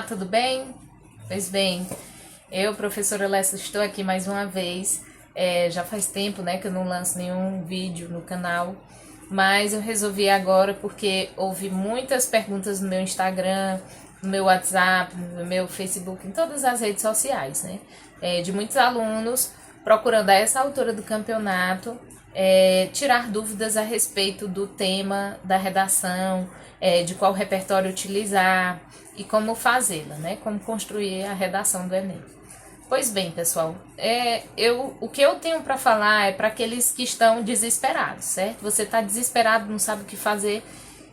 tudo bem? Pois bem, eu, professora Lessa, estou aqui mais uma vez. Já faz tempo, né, que eu não lanço nenhum vídeo no canal, mas eu resolvi agora porque houve muitas perguntas no meu Instagram, no meu WhatsApp, no meu Facebook, em todas as redes sociais, né, de muitos alunos procurando a essa altura do campeonato tirar dúvidas a respeito do tema da redação, de qual repertório utilizar e como fazê-la, né? Como construir a redação do Enem. Pois bem, pessoal, o que eu tenho para falar é para aqueles que estão desesperados, certo? Você está desesperado, não sabe o que fazer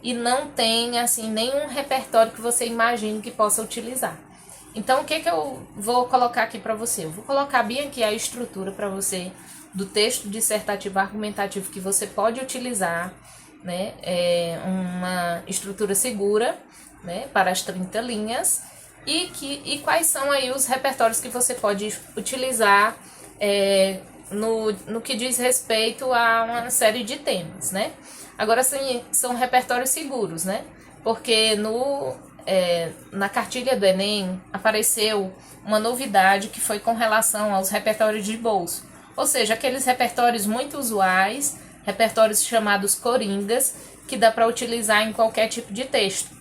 e não tem, assim, nenhum repertório que você imagine que possa utilizar. Então, o que eu vou colocar aqui para você? Eu vou colocar bem aqui a estrutura para você do texto dissertativo argumentativo que você pode utilizar, né? Uma estrutura segura, né? Para as 30 linhas e quais são aí os repertórios que você pode utilizar no que diz respeito a uma série de temas, né? Agora, sim, são repertórios seguros, né? Porque na cartilha do Enem apareceu uma novidade que foi com relação aos repertórios de bolso. Ou seja, aqueles repertórios muito usuais, repertórios chamados coringas, que dá para utilizar em qualquer tipo de texto.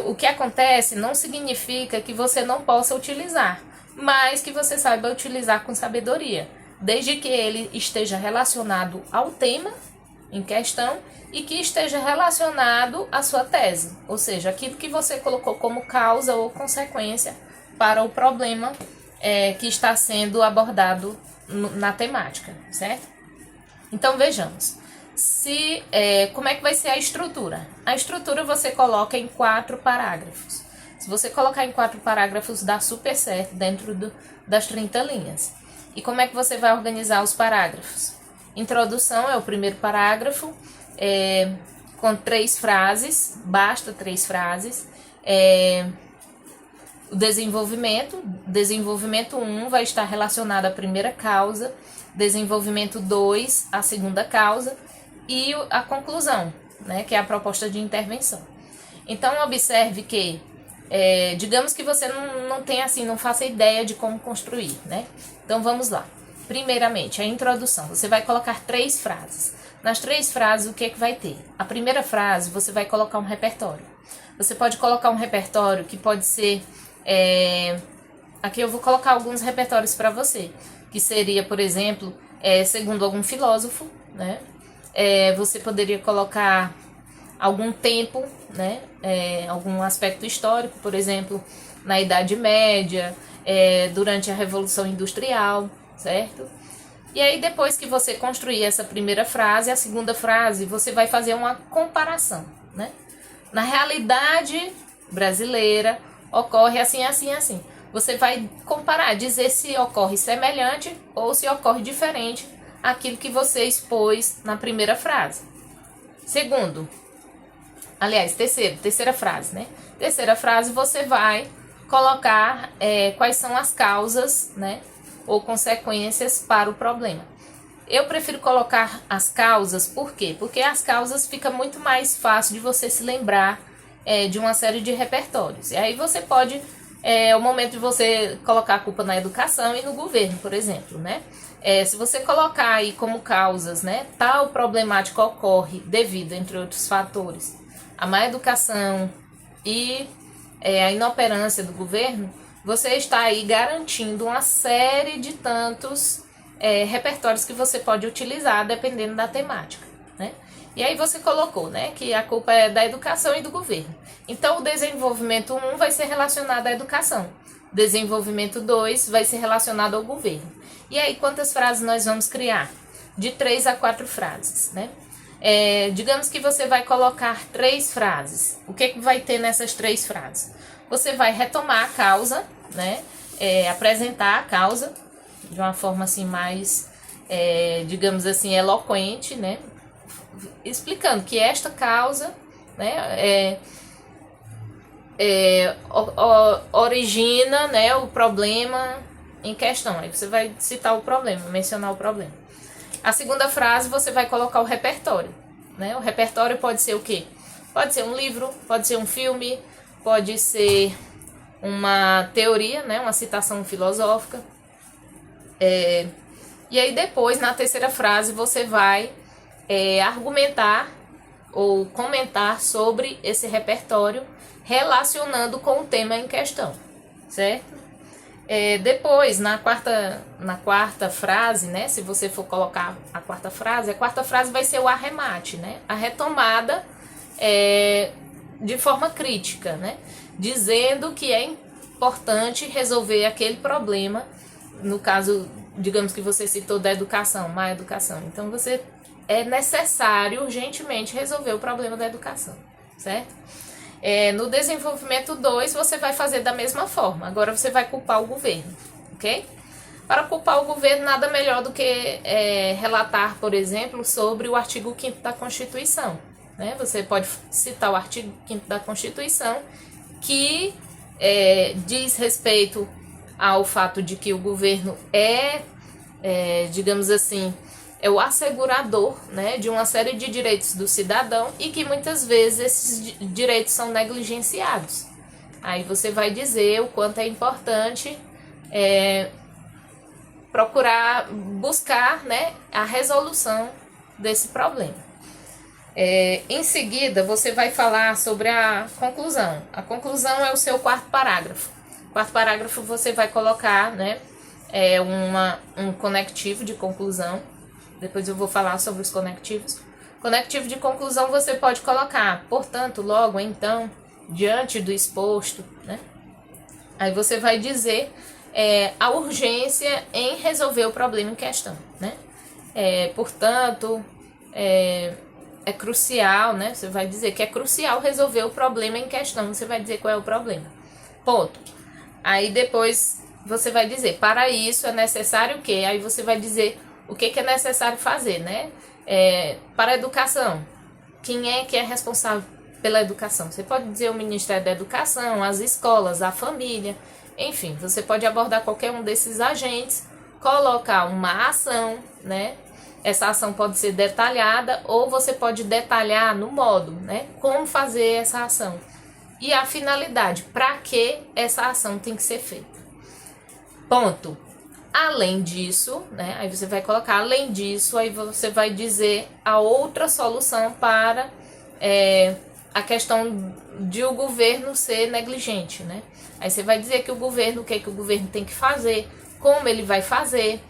O que acontece não significa que você não possa utilizar, mas que você saiba utilizar com sabedoria, desde que ele esteja relacionado ao tema em questão e que esteja relacionado à sua tese, ou seja, aquilo que você colocou como causa ou consequência para o problema que está sendo abordado na temática, certo? Então vejamos, como é que vai ser a estrutura? A estrutura você coloca em 4 parágrafos. Se você colocar em 4 parágrafos, dá super certo dentro das 30 linhas. E como é que você vai organizar os parágrafos? Introdução é o primeiro parágrafo, com 3 frases, basta 3 frases. O desenvolvimento 1 vai estar relacionado à primeira causa, desenvolvimento 2 à segunda causa e a conclusão, né, que é a proposta de intervenção. Então, observe que, digamos que você não tem assim, não faça ideia de como construir, né? Então, vamos lá. Primeiramente, a introdução. Você vai colocar 3 frases. Nas 3 frases, o que é que vai ter? A primeira frase, você vai colocar um repertório. Você pode colocar um repertório que pode ser... aqui eu vou colocar alguns repertórios para você, que seria, por exemplo, segundo algum filósofo, né? Você poderia colocar algum tempo, né? Algum aspecto histórico, por exemplo, na Idade Média, durante a Revolução Industrial, certo? E aí, depois que você construir essa primeira frase, a segunda frase, você vai fazer uma comparação, né? Na realidade brasileira, ocorre assim, assim, assim. Você vai comparar, dizer se ocorre semelhante ou se ocorre diferente àquilo que você expôs na primeira frase. Terceira frase, né? Terceira frase, você vai colocar quais são as causas, né, ou consequências para o problema. Eu prefiro colocar as causas, por quê? Porque as causas fica muito mais fácil de você se lembrar de uma série de repertórios. E aí você pode, o momento de você colocar a culpa na educação e no governo, por exemplo, né? Se você colocar aí como causas, né, tal problemática ocorre devido, entre outros fatores, a má educação e a inoperância do governo, você está aí garantindo uma série de tantos repertórios que você pode utilizar dependendo da temática, né? E aí você colocou, né, que a culpa é da educação e do governo. Então, o desenvolvimento 1 vai ser relacionado à educação. Desenvolvimento 2 vai ser relacionado ao governo. E aí, quantas frases nós vamos criar? De 3 a 4 frases, né? Digamos que você vai colocar 3 frases. O que vai ter nessas 3 frases? Você vai retomar a causa, né? Apresentar a causa de uma forma assim mais, digamos assim, eloquente, né? Explicando que esta causa, né, origina, né, o problema em questão. Aí você vai citar o problema, mencionar o problema. A segunda frase você vai colocar o repertório, né? O repertório pode ser o quê? Pode ser um livro, pode ser um filme, pode ser uma teoria, né, uma citação filosófica. E aí depois, na terceira frase, você vai argumentar ou comentar sobre esse repertório relacionando com o tema em questão, certo? Depois, na quarta frase, né, se você for colocar a quarta frase vai ser o arremate, né, a retomada de forma crítica, né, dizendo que é importante resolver aquele problema, no caso, digamos que você citou da educação, má educação, então é necessário urgentemente resolver o problema da educação, certo? No desenvolvimento 2, você vai fazer da mesma forma. Agora você vai culpar o governo, ok? Para culpar o governo, nada melhor do que relatar, por exemplo, sobre o artigo 5º da Constituição, né? Você pode citar o artigo 5º da Constituição, que diz respeito ao fato de que o governo digamos assim, é o assegurador, né, de uma série de direitos do cidadão e que muitas vezes esses direitos são negligenciados. Aí você vai dizer o quanto é importante procurar buscar, né, a resolução desse problema. Em seguida, você vai falar sobre a conclusão. A conclusão é o seu quarto parágrafo. No quarto parágrafo você vai colocar, né, um conectivo de conclusão. Depois eu vou falar sobre os conectivos. Conectivo de conclusão você pode colocar, portanto, logo, então, diante do exposto, né? Aí você vai dizer a urgência em resolver o problema em questão, né? Portanto, é crucial, né? Você vai dizer que é crucial resolver o problema em questão. Você vai dizer qual é o problema. Ponto. Aí depois você vai dizer, para isso é necessário o quê? Aí você vai dizer o que é necessário fazer, né? Para a educação, quem é que é responsável pela educação? Você pode dizer o Ministério da Educação, as escolas, a família, enfim, você pode abordar qualquer um desses agentes, colocar uma ação, né? Essa ação pode ser detalhada ou você pode detalhar no modo, né? Como fazer essa ação e a finalidade, para que essa ação tem que ser feita. Ponto. Além disso, né, aí você vai colocar, além disso, aí você vai dizer a outra solução para a questão de o governo ser negligente, né? Aí você vai dizer que o governo, o que o governo tem que fazer, como ele vai fazer,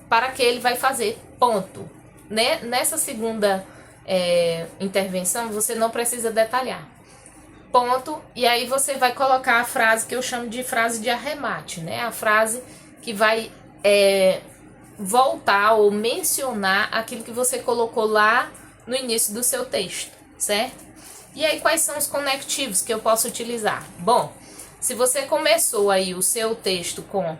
para que ele vai fazer, ponto. Né? Nessa segunda intervenção, você não precisa detalhar. Ponto, e aí você vai colocar a frase que eu chamo de frase de arremate, né? A frase que vai voltar ou mencionar aquilo que você colocou lá no início do seu texto, certo? E aí quais são os conectivos que eu posso utilizar? Bom, se você começou aí o seu texto com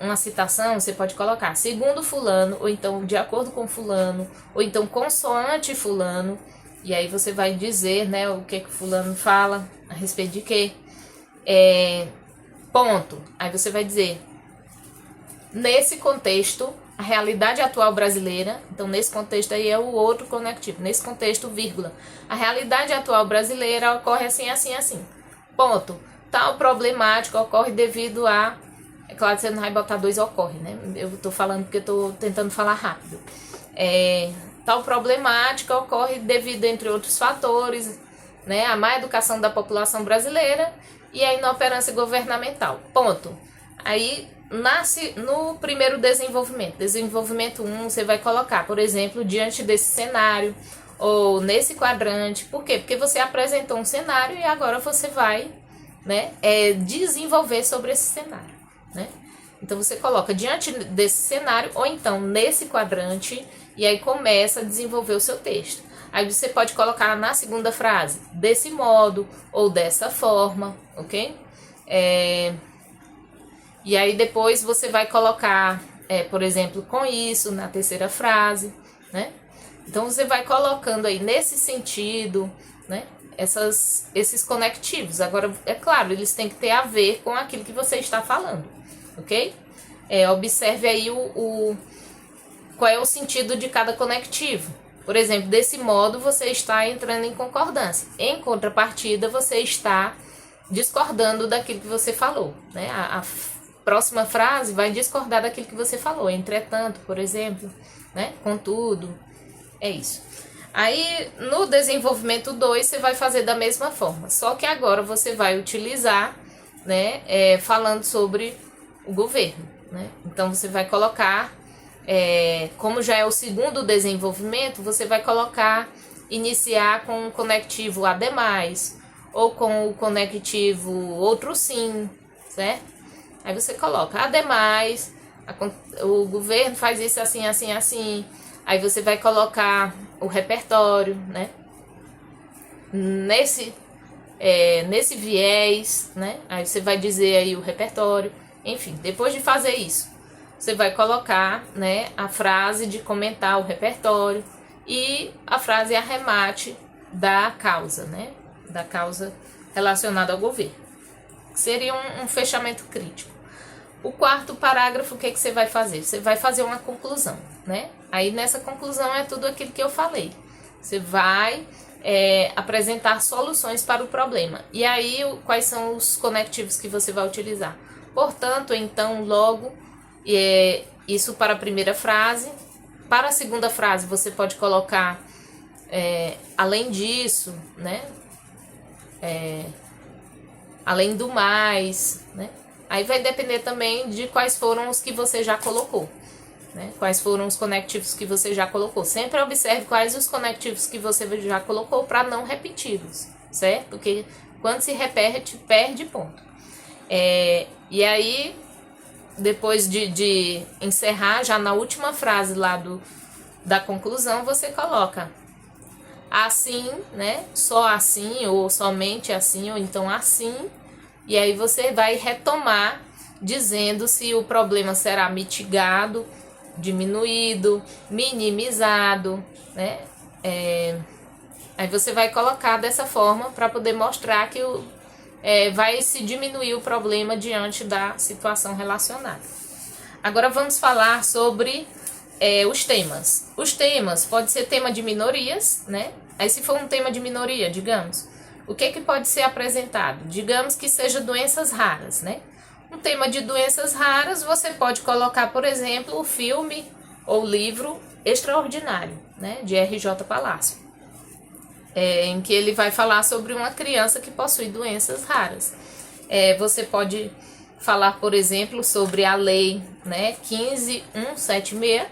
uma citação, você pode colocar segundo fulano, ou então de acordo com fulano, ou então consoante fulano. E aí você vai dizer, né, o que fulano fala, a respeito de quê. Ponto. Aí você vai dizer, nesse contexto, a realidade atual brasileira, então nesse contexto aí é o outro conectivo, nesse contexto, vírgula, a realidade atual brasileira ocorre assim, assim, assim. Ponto. Tal problemática ocorre devido a... É claro que você não vai botar dois ocorre, né? Eu tô falando porque eu tô tentando falar rápido. Tal problemática ocorre devido, entre outros fatores, né, a má educação da população brasileira e a inoperância governamental. Ponto. Aí nasce no primeiro desenvolvimento. Desenvolvimento 1, você vai colocar, por exemplo, diante desse cenário ou nesse quadrante. Por quê? Porque você apresentou um cenário e agora você vai, né, desenvolver sobre esse cenário, né? Então você coloca diante desse cenário ou então nesse quadrante e aí começa a desenvolver o seu texto. Aí você pode colocar na segunda frase, desse modo ou dessa forma, ok? E aí depois você vai colocar, por exemplo, com isso na terceira frase, né? Então você vai colocando aí nesse sentido, né? Esses conectivos. Agora, é claro, eles têm que ter a ver com aquilo que você está falando, ok? Observe aí qual é o sentido de cada conectivo. Por exemplo, desse modo você está entrando em concordância. Em contrapartida, você está discordando daquilo que você falou, né? A próxima frase vai discordar daquilo que você falou. Entretanto, por exemplo, né? Contudo, é isso. Aí, no desenvolvimento 2, você vai fazer da mesma forma. Só que agora você vai utilizar, né? Falando sobre o governo, né? Então, você vai colocar, como já é o segundo desenvolvimento, você vai colocar, iniciar com o conectivo ademais, ou com o conectivo outro sim, certo? Aí você coloca ademais, o governo faz isso assim, assim, assim. Aí você vai colocar o repertório, né? Nesse viés, né? Aí você vai dizer aí o repertório. Enfim, depois de fazer isso, você vai colocar, né, a frase de comentar o repertório e a frase arremate da causa, né? Da causa relacionada ao governo. Seria um fechamento crítico. O quarto parágrafo, o que você vai fazer? Você vai fazer uma conclusão, né? Aí nessa conclusão é tudo aquilo que eu falei. Você vai apresentar soluções para o problema. E aí, quais são os conectivos que você vai utilizar? Portanto, então, logo, isso para a primeira frase. Para a segunda frase, você pode colocar, além disso, né? Além do mais, né? Aí vai depender também de quais foram os que você já colocou, né? Quais foram os conectivos que você já colocou. Sempre observe quais os conectivos que você já colocou para não repeti-los, certo? Porque quando se repete, perde ponto. E aí, depois de encerrar, já na última frase lá da conclusão, você coloca assim, né? Só assim, ou somente assim, ou então assim. E aí você vai retomar dizendo se o problema será mitigado, diminuído, minimizado, né? Aí você vai colocar dessa forma para poder mostrar que vai se diminuir o problema diante da situação relacionada. Agora vamos falar sobre os temas. Os temas pode ser tema de minorias, né? Aí se for um tema de minoria, digamos, o que pode ser apresentado? Digamos que seja doenças raras, né? Um tema de doenças raras, você pode colocar, por exemplo, o filme ou livro Extraordinário, né? De R.J. Palácio. Em que ele vai falar sobre uma criança que possui doenças raras. Você pode falar, por exemplo, sobre a lei, né, 15.176,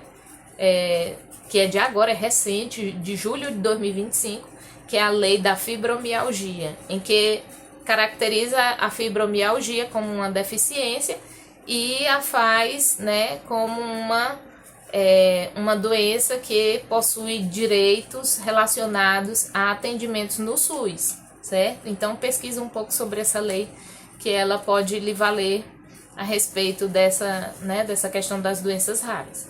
que é de agora, é recente, de julho de 2025, que é a lei da fibromialgia, em que caracteriza a fibromialgia como uma deficiência e a faz, né, como uma doença que possui direitos relacionados a atendimentos no SUS, certo? Então pesquisa um pouco sobre essa lei, que ela pode lhe valer a respeito dessa questão das doenças raras.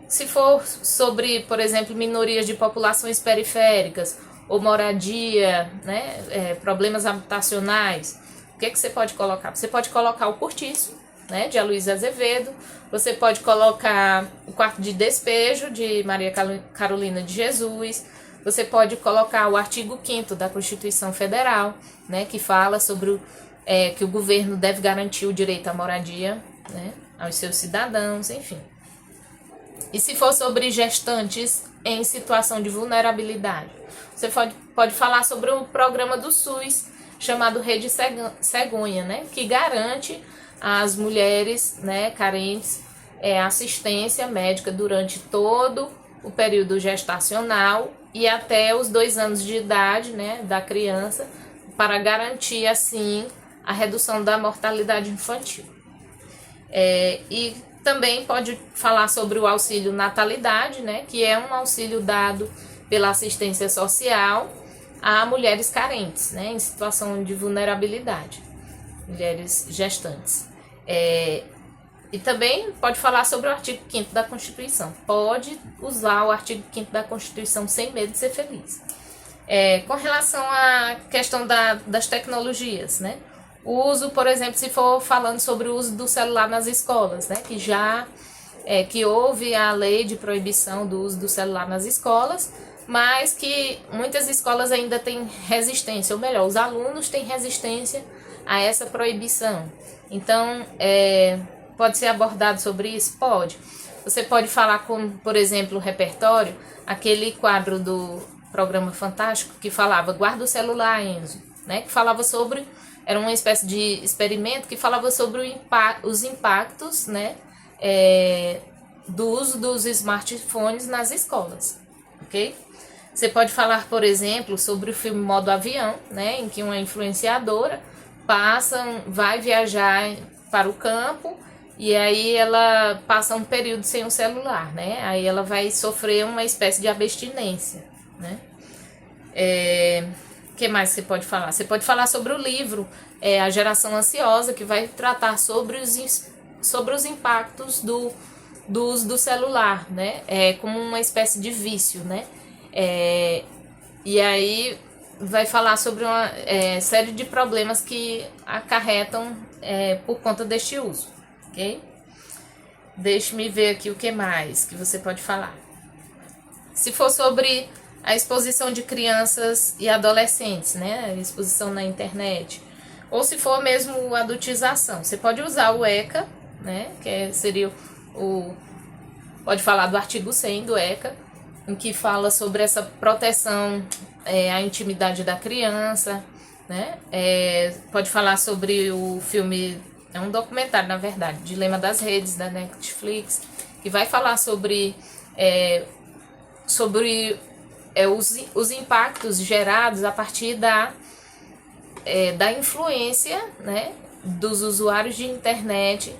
Se for sobre, por exemplo, minorias de populações periféricas ou moradia, né, problemas habitacionais, o que você pode colocar? Você pode colocar o Cortiço, né, de Aloysio Azevedo. Você pode colocar o quarto de despejo de Maria Carolina de Jesus. Você pode colocar o artigo 5º da Constituição Federal, né, que fala sobre que o governo deve garantir o direito à moradia, né, aos seus cidadãos, enfim. E se for sobre gestantes em situação de vulnerabilidade, você pode falar sobre o programa do SUS chamado Rede Cegonha, né, que garante às mulheres, né, carentes assistência médica durante todo o período gestacional e até os 2 anos de idade, né, da criança, para garantir assim a redução da mortalidade infantil. E também pode falar sobre o auxílio natalidade, né, que é um auxílio dado pela assistência social a mulheres carentes, né, em situação de vulnerabilidade, mulheres gestantes. E também pode falar sobre o artigo 5º da Constituição. Pode usar o artigo 5º da Constituição sem medo de ser feliz. Com relação à questão das tecnologias, né? O uso, por exemplo, se for falando sobre o uso do celular nas escolas, né? Que houve a lei de proibição do uso do celular nas escolas, mas que muitas escolas ainda têm resistência, ou melhor, os alunos têm resistência a essa proibição. Então, pode ser abordado sobre isso? Pode. Você pode falar como, por exemplo, o repertório, aquele quadro do Programa Fantástico que falava guarda o celular, Enzo, né? Que falava sobre, era uma espécie de experimento que falava sobre os impactos, né? Do uso dos smartphones nas escolas, ok? Você pode falar, por exemplo, sobre o filme Modo Avião, né? Em que uma influenciadora vai viajar para o campo e aí ela passa um período sem o celular, né? Aí ela vai sofrer uma espécie de abstinência, né? Que mais você pode falar? Você pode falar sobre o livro A Geração Ansiosa, que vai tratar sobre os impactos do uso do celular, né? Como uma espécie de vício, né? E aí vai falar sobre uma série de problemas que acarretam por conta deste uso, ok? Deixe-me ver aqui o que mais que você pode falar. Se for sobre a exposição de crianças e adolescentes, né? A exposição na internet. Ou se for mesmo adultização. Você pode usar o ECA, né? Que seria pode falar do artigo 100 do ECA, em que fala sobre essa proteção à intimidade da criança, né? Pode falar sobre o filme, é um documentário, na verdade, Dilema das Redes, da Netflix, que vai falar sobre os impactos gerados a partir da influência, né, dos usuários de internet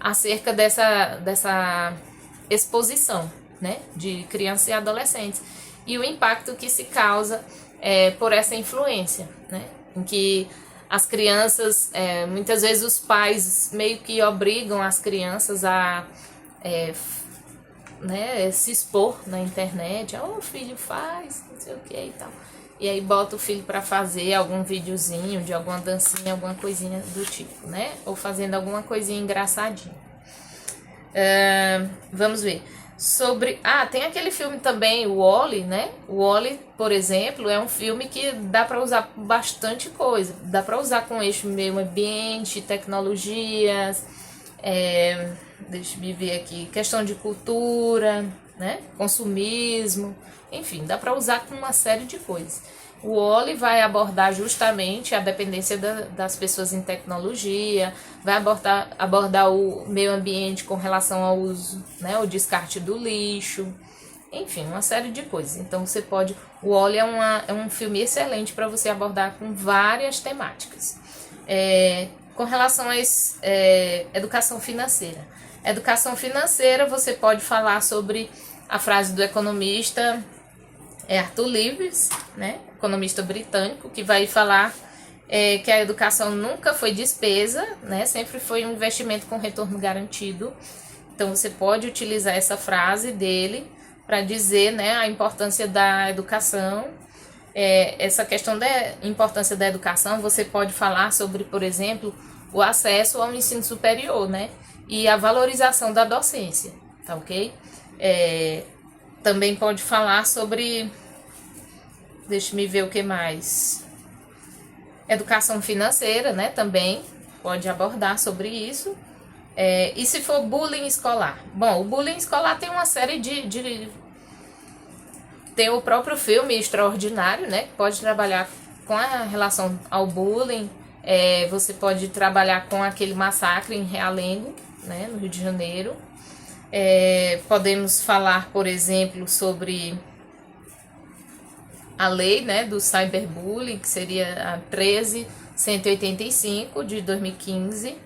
acerca dessa exposição, né, de crianças e adolescentes e o impacto que se causa por essa influência, né, em que as crianças, muitas vezes os pais meio que obrigam as crianças a se expor na internet. O filho faz, não sei o que e tal. E aí bota o filho para fazer algum videozinho de alguma dancinha, alguma coisinha do tipo, né? Ou fazendo alguma coisinha engraçadinha. Vamos ver. Tem aquele filme também, o Wall-E, né? O Wall-E, por exemplo, é um filme que dá para usar bastante coisa. Dá para usar com eixo meio ambiente, tecnologias, deixa eu ver aqui, questão de cultura, né? Consumismo, enfim, dá para usar com uma série de coisas. O Wall-E vai abordar justamente a dependência das pessoas em tecnologia, vai abordar o meio ambiente com relação ao uso, né, o descarte do lixo, enfim, uma série de coisas. Então o Wall-E é um filme excelente para você abordar com várias temáticas. Com relação a educação financeira. Educação financeira, você pode falar sobre a frase do economista Arthur Leavitt, né, economista britânico, que vai falar que a educação nunca foi despesa, né, sempre foi um investimento com retorno garantido. Então você pode utilizar essa frase dele para dizer, né, a importância da educação. Essa questão da importância da educação, você pode falar sobre, por exemplo, o acesso ao ensino superior, né, e a valorização da docência, tá ok? Também pode falar sobre, deixa-me ver o que mais, educação financeira, né, também pode abordar sobre isso. E se for bullying escolar? Bom, o bullying escolar tem uma série tem o próprio filme Extraordinário, né, que pode trabalhar com a relação ao bullying. Você pode trabalhar com aquele massacre em Realengo, né, no Rio de Janeiro. Podemos falar, por exemplo, sobre a lei, né, do cyberbullying, que seria a 13.185 de 2015.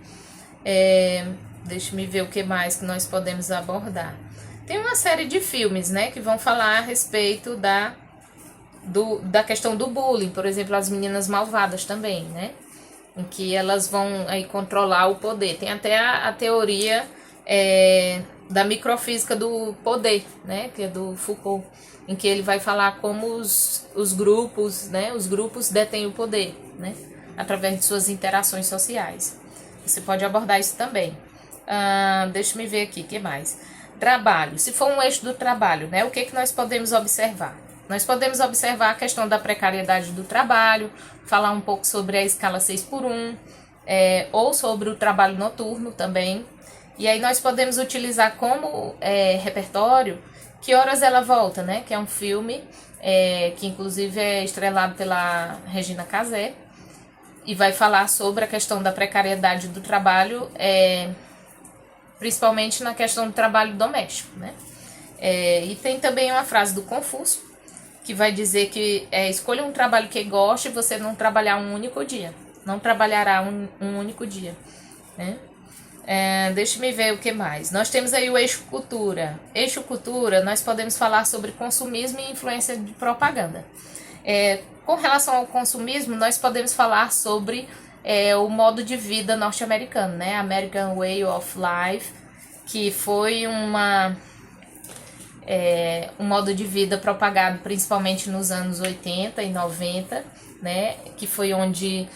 Deixa-me ver o que mais que nós podemos abordar. Tem uma série de filmes, né, que vão falar a respeito da questão do bullying, por exemplo, As Meninas Malvadas também, né, em que elas vão aí controlar o poder. Tem até a teoria da microfísica do poder, né, que é do Foucault, em que ele vai falar como os grupos, né, os grupos detêm o poder, né, através de suas interações sociais. Você pode abordar isso também. Deixa eu ver aqui, o que mais? Trabalho. Se for um eixo do trabalho, né, o que nós podemos observar? Nós podemos observar a questão da precariedade do trabalho, falar um pouco sobre a escala 6x1, ou sobre o trabalho noturno também. E aí nós podemos utilizar como repertório Que Horas Ela Volta, né? Que é um filme que inclusive é estrelado pela Regina Casé e vai falar sobre a questão da precariedade do trabalho, principalmente na questão do trabalho doméstico, né? E tem também uma frase do Confúcio, que vai dizer que escolha um trabalho que goste e você não trabalhar um único dia. Não trabalhará um único dia, né? Deixa-me ver o que mais. Nós temos aí o eixo cultura. Eixo cultura, nós podemos falar sobre consumismo e influência de propaganda. Com relação ao consumismo, nós podemos falar sobre o modo de vida norte-americano, né? American Way of Life, que foi um modo de vida propagado principalmente nos anos 80 e 90, né? Que foi onde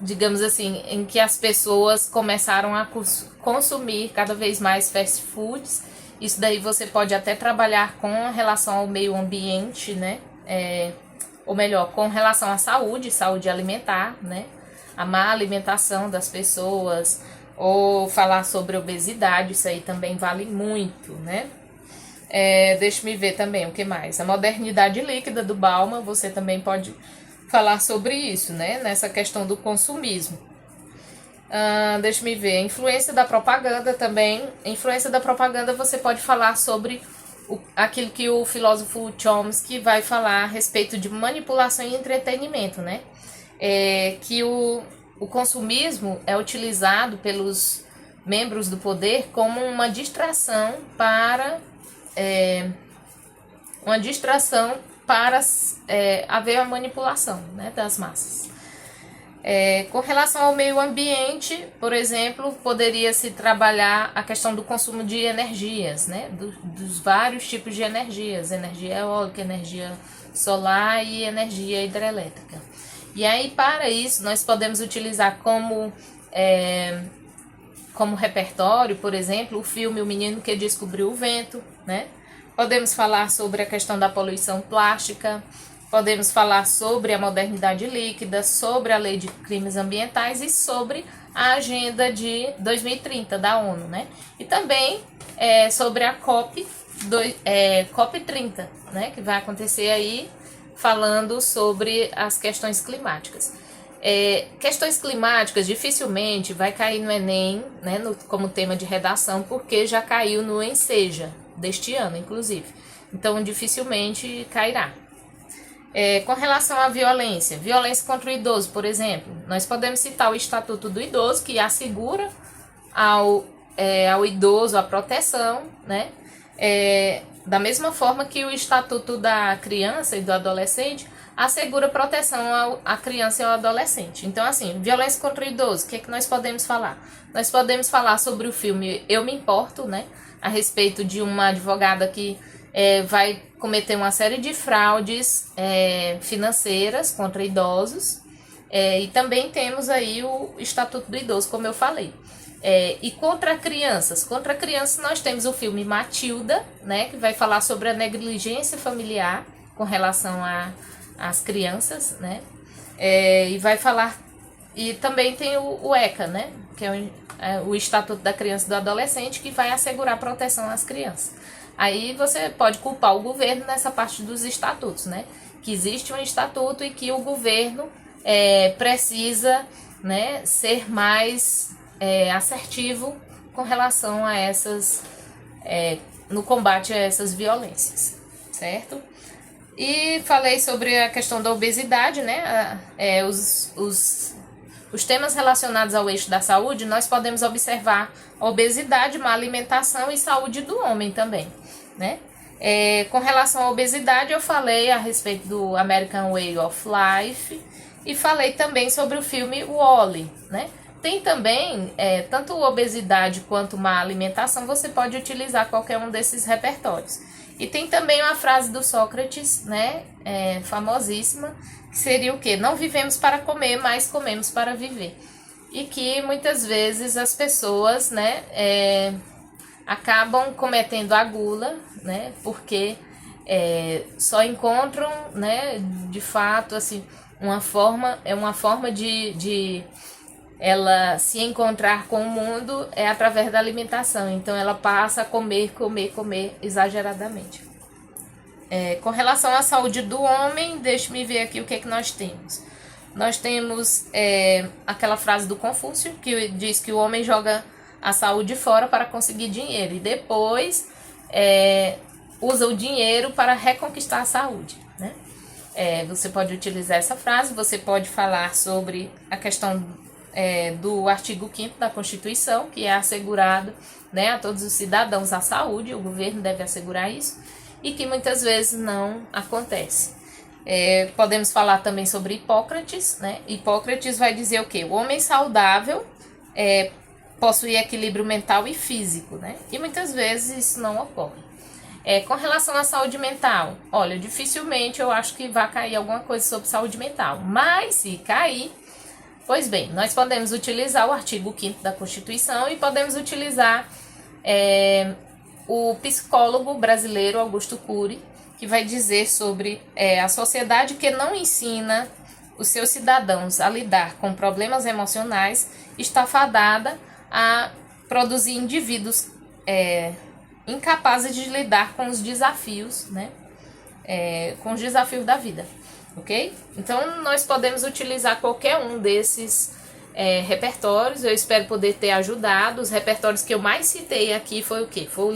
digamos assim, em que as pessoas começaram a consumir cada vez mais fast foods. Isso daí você pode até trabalhar com relação ao meio ambiente, né? Ou melhor, com relação à saúde alimentar, né? A má alimentação das pessoas, ou falar sobre obesidade, isso aí também vale muito, né? Deixa-me ver também o que mais. A modernidade líquida do Bauman, você também pode falar sobre isso, né? Nessa questão do consumismo. Deixa-me ver. A influência da propaganda também. A influência da propaganda você pode falar sobre aquilo que o filósofo Chomsky vai falar a respeito de manipulação e entretenimento, né? Que o consumismo é utilizado pelos membros do poder como uma distração para haver a manipulação, né, das massas. Com relação ao meio ambiente, por exemplo, poderia-se trabalhar a questão do consumo de energias, né, dos vários tipos de energias, energia eólica, energia solar e energia hidrelétrica. E aí, para isso, nós podemos utilizar como repertório, por exemplo, o filme O Menino que Descobriu o Vento, né? Podemos falar sobre a questão da poluição plástica, podemos falar sobre a modernidade líquida, sobre a lei de crimes ambientais e sobre a agenda de 2030 da ONU, né? E também sobre a COP30, né? Que vai acontecer aí, falando sobre as questões climáticas. Questões climáticas dificilmente vai cair no Enem, né, como tema de redação, porque já caiu no Enseja, deste ano, inclusive. Então, dificilmente cairá. Com relação à violência contra o idoso, por exemplo, nós podemos citar o Estatuto do Idoso, que assegura ao idoso a proteção, né? Da mesma forma que o Estatuto da Criança e do Adolescente assegura proteção à criança e ao adolescente. Então, assim, violência contra o idoso, o que é que nós podemos falar? Nós podemos falar sobre o filme Eu Me Importo, né? A respeito de uma advogada que vai cometer uma série de fraudes financeiras contra idosos. E também temos aí o Estatuto do Idoso, como eu falei. E contra crianças nós temos o filme Matilda, né, que vai falar sobre a negligência familiar com relação às crianças, né, e vai falar, e também tem o ECA, né, que é o Estatuto da Criança e do Adolescente, que vai assegurar proteção às crianças. Aí você pode culpar o governo nessa parte dos estatutos, né, que existe um estatuto e que o governo precisa, né, ser mais assertivo com relação a no combate a essas violências, certo? E falei sobre a questão da obesidade, né? Os temas relacionados ao eixo da saúde, nós podemos observar a obesidade, má alimentação e saúde do homem também, né? Com relação à obesidade, eu falei a respeito do American Way of Life e falei também sobre o filme WALL-E, né? Tem também, tanto obesidade quanto má alimentação, você pode utilizar qualquer um desses repertórios. E tem também uma frase do Sócrates, né, famosíssima, que seria o quê? Não vivemos para comer, mas comemos para viver. E que muitas vezes as pessoas, né, acabam cometendo a gula, né, porque só encontram, né, de fato, assim, uma forma de ela se encontrar com o mundo é através da alimentação. Então ela passa a comer exageradamente. Com relação à saúde do homem, deixe-me ver aqui o que é que nós temos. Nós temos aquela frase do Confúcio, que diz que o homem joga a saúde fora para conseguir dinheiro e depois usa o dinheiro para reconquistar a saúde, né? Você pode utilizar essa frase, você pode falar sobre a questão do artigo 5º da Constituição, que é assegurado, né, a todos os cidadãos a saúde, o governo deve assegurar isso, e que muitas vezes não acontece. Podemos falar também sobre Hipócrates, né? Hipócrates vai dizer o quê? O homem saudável possui equilíbrio mental e físico, né? E muitas vezes isso não ocorre. Com relação à saúde mental, olha, dificilmente eu acho que vai cair alguma coisa sobre saúde mental, mas se cair, pois bem, nós podemos utilizar o artigo 5º da Constituição e podemos utilizar o psicólogo brasileiro Augusto Cury, que vai dizer sobre a sociedade que não ensina os seus cidadãos a lidar com problemas emocionais está fadada a produzir indivíduos incapazes de lidar com os desafios, né? Com os desafios da vida, ok? Então, nós podemos utilizar qualquer um desses repertórios. Eu espero poder ter ajudado. Os repertórios que eu mais citei aqui foi o quê? Foi o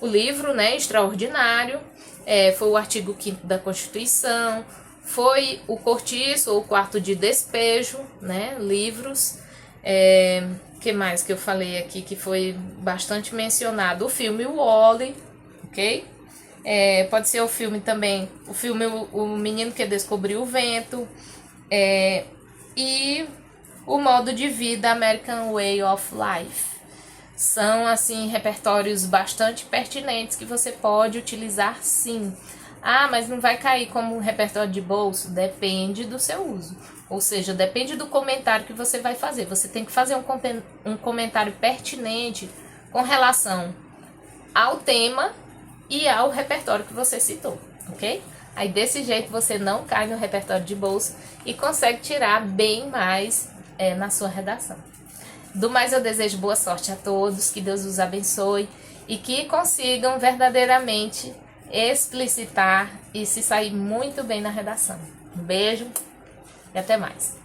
livro, né, Extraordinário, foi o artigo 5º da Constituição, foi o Cortiço, ou Quarto de Despejo, né, livros. Que mais que eu falei aqui que foi bastante mencionado? O filme Wall-E, ok? Pode ser o filme também, o Menino que Descobriu o Vento, e o Modo de Vida, American Way of Life. São, assim, repertórios bastante pertinentes que você pode utilizar, sim. Ah, mas não vai cair como um repertório de bolso? Depende do seu uso. Ou seja, depende do comentário que você vai fazer. Você tem que fazer um comentário pertinente com relação ao tema e ao repertório que você citou, ok? Aí desse jeito você não cai no repertório de bolso e consegue tirar bem mais na sua redação. Do mais, eu desejo boa sorte a todos, que Deus os abençoe e que consigam verdadeiramente explicitar e se sair muito bem na redação. Um beijo e até mais.